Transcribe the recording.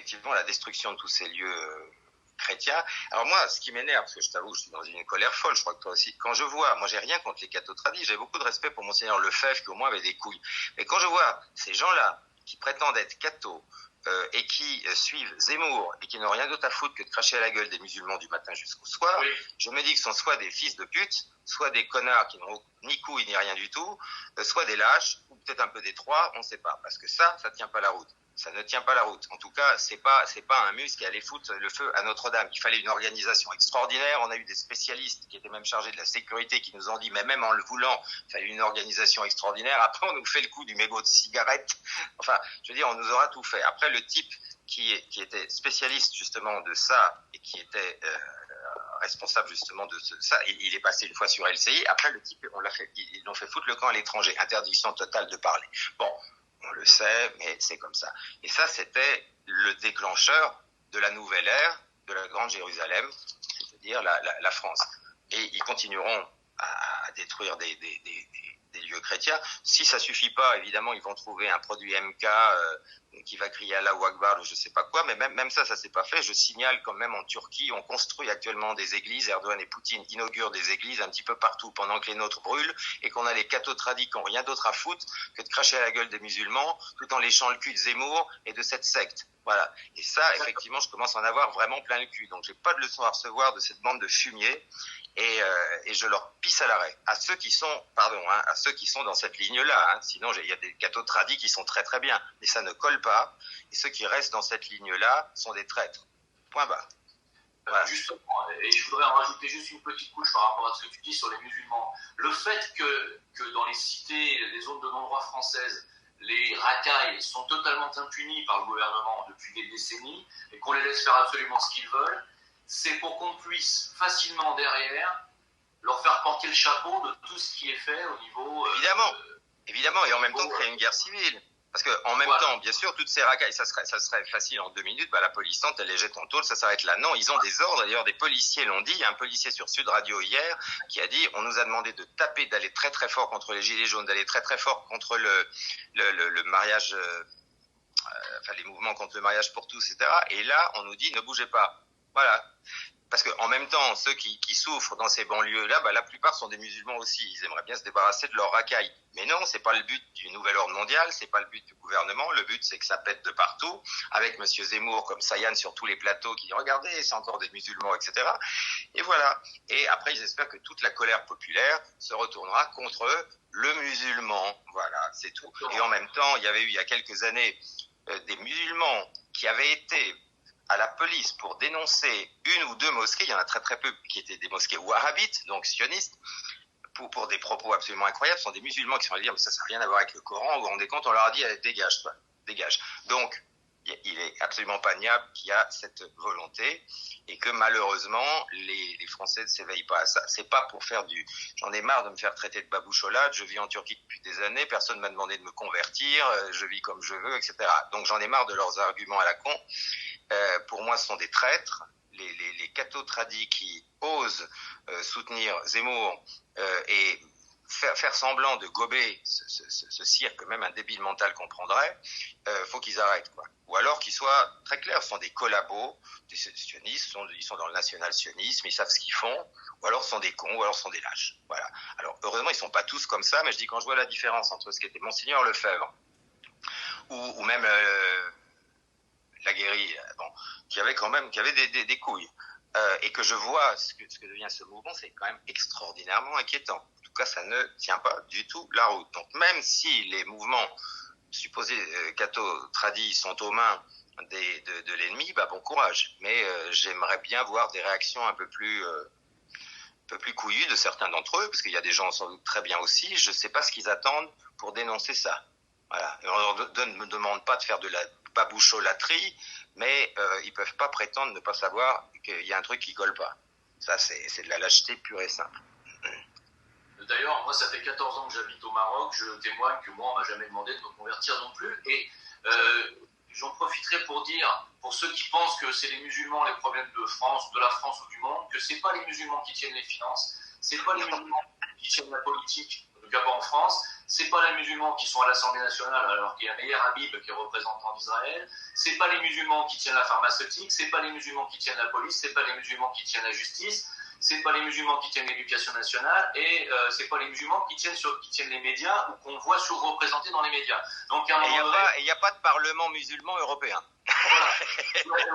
effectivement la destruction de tous ces lieux chrétiens. Alors moi, ce qui m'énerve, parce que je t'avoue, je suis dans une colère folle, je crois que toi aussi, quand je vois, moi j'ai rien contre les cathos tradis, j'ai beaucoup de respect pour Monseigneur Lefebvre, qui au moins avait des couilles, mais quand je vois ces gens-là qui prétendent être cathos, et qui suivent Zemmour et qui n'ont rien d'autre à foutre que de cracher à la gueule des musulmans du matin jusqu'au soir, oui. Je me dis que ce sont soit des fils de pute, soit des connards qui n'ont ni couilles ni rien du tout, soit des lâches, ou peut-être un peu des trois, on ne sait pas, parce que ça tient pas la route. Ça ne tient pas la route. En tout cas, c'est pas un mus qui allait foutre le feu à Notre-Dame. Il fallait une organisation extraordinaire. On a eu des spécialistes qui étaient même chargés de la sécurité qui nous ont dit, mais même en le voulant, il fallait une organisation extraordinaire. Après, on nous fait le coup du mégot de cigarette. Enfin, je veux dire, on nous aura tout fait. Après, le type qui était spécialiste justement de ça et qui était responsable justement de ça, il est passé une fois sur LCI. Après, le type, ils l'ont fait foutre le camp à l'étranger. Interdiction totale de parler. Bon. On le sait, mais c'est comme ça. Et ça, c'était le déclencheur de la nouvelle ère de la Grande Jérusalem, c'est-à-dire la France. Et ils continueront à détruire des lieux chrétiens. Si ça suffit pas, évidemment, ils vont trouver un produit MK qui va crier Allahu Akbar ou je sais pas quoi, mais même ça s'est pas fait. Je signale quand même en Turquie, on construit actuellement des églises, Erdogan et Poutine inaugurent des églises un petit peu partout pendant que les nôtres brûlent et qu'on a les cathos tradis qui ont rien d'autre à foutre que de cracher à la gueule des musulmans tout en léchant le cul de Zemmour et de cette secte. Voilà. Et ça, effectivement, je commence à en avoir vraiment plein le cul. Donc, j'ai pas de leçon à recevoir de cette bande de fumier. Et je leur pisse à l'arrêt. À ceux qui sont, à ceux qui sont dans cette ligne-là. Sinon, il y a des cathos tradis qui sont très très bien. Mais ça ne colle pas. Et ceux qui restent dans cette ligne-là sont des traîtres. Point barre. Voilà. Justement, et je voudrais en rajouter juste une petite couche par rapport à ce que tu dis sur les musulmans. Le fait que dans les cités, les zones de non-droit françaises, les racailles sont totalement impunis par le gouvernement depuis des décennies et qu'on les laisse faire absolument ce qu'ils veulent, c'est pour qu'on puisse facilement derrière leur faire porter le chapeau de tout ce qui est fait au niveau... Évidemment, et en même temps créer une guerre civile. Parce qu'en même temps, bien sûr, toutes ces racailles, ça serait facile en 2 minutes, la police tente, elle les jette en tôle, ça s'arrête là. Non, ils ont des ordres, d'ailleurs des policiers l'ont dit, il y a un policier sur Sud Radio hier qui a dit, on nous a demandé de taper, d'aller très très fort contre les gilets jaunes, d'aller très très fort contre le mariage, les mouvements contre le mariage pour tous, etc. Et là, on nous dit, ne bougez pas. Voilà. Parce qu'en même temps, ceux qui souffrent dans ces banlieues-là, la plupart sont des musulmans aussi. Ils aimeraient bien se débarrasser de leurs racailles. Mais non, c'est pas le but du nouvel ordre mondial, c'est pas le but du gouvernement. Le but, c'est que ça pète de partout, avec Monsieur Zemmour comme Sayan sur tous les plateaux qui dit « Regardez, c'est encore des musulmans, etc. » Et voilà. Et après, ils espèrent que toute la colère populaire se retournera contre le musulman. Voilà, c'est tout. Et en même temps, il y avait eu, il y a quelques années, des musulmans qui avaient été à la police pour dénoncer 1 ou 2 mosquées, il y en a très très peu qui étaient des mosquées wahhabites, donc sionistes, pour des propos absolument incroyables. Ce sont des musulmans qui sont allés dire mais ça n'a rien à voir avec le Coran, vous vous rendez compte, on leur a dit dégage toi, dégage. Donc il est absolument pas niable qu'il y a cette volonté et que malheureusement les Français ne s'éveillent pas à ça. C'est pas pour faire j'en ai marre de me faire traiter de baboucholade, je vis en Turquie depuis des années, personne m'a demandé de me convertir, je vis comme je veux, etc. Donc j'en ai marre de leurs arguments à la con. Pour moi, ce sont des traîtres. Les cathos tradis qui osent soutenir Zemmour et faire semblant de gober ce cirque que même un débile mental comprendrait, faut qu'ils arrêtent, quoi. Ou alors qu'ils soient très clairs, ce sont des collabos, des sionistes, ils sont dans le national-sionisme, ils savent ce qu'ils font, ou alors ce sont des cons, ou alors ce sont des lâches. Voilà. Alors, heureusement, ils sont pas tous comme ça, mais je dis quand je vois la différence entre ce qu'était Monseigneur Lefebvre, ou même... Laguérie, qui avait des couilles, et que je vois ce que devient ce mouvement, c'est quand même extraordinairement inquiétant. En tout cas, ça ne tient pas du tout la route. Donc, même si les mouvements supposés cathos tradis sont aux mains de l'ennemi, bon courage. Mais j'aimerais bien voir des réactions un peu plus couillues de certains d'entre eux, parce qu'il y a des gens sans doute très bien aussi. Je ne sais pas ce qu'ils attendent pour dénoncer ça. Voilà. On ne me demande pas de faire de la baboucholaterie, mais ils peuvent pas prétendre ne pas savoir qu'il y a un truc qui colle pas. Ça, c'est de la lâcheté pure et simple. D'ailleurs, moi, ça fait 14 ans que j'habite au Maroc. Je témoigne que moi, on m'a jamais demandé de me convertir non plus. Et j'en profiterai pour dire, pour ceux qui pensent que c'est les musulmans les problèmes de la France ou du monde, que c'est pas les musulmans qui tiennent les finances, c'est pas les musulmans qui tiennent la politique, en tout cas pas en France. c'est pas les musulmans qui sont à l'Assemblée nationale alors qu'il y a Meir Habib qui est représentant d'Israël, c'est pas les musulmans qui tiennent la pharmaceutique, c'est pas les musulmans qui tiennent la police, c'est pas les musulmans qui tiennent la justice, c'est pas les musulmans qui tiennent l'éducation nationale et c'est pas les musulmans qui tiennent les médias ou qu'on voit surreprésentés dans les médias. Donc il n'y a pas de parlement musulman européen. Voilà.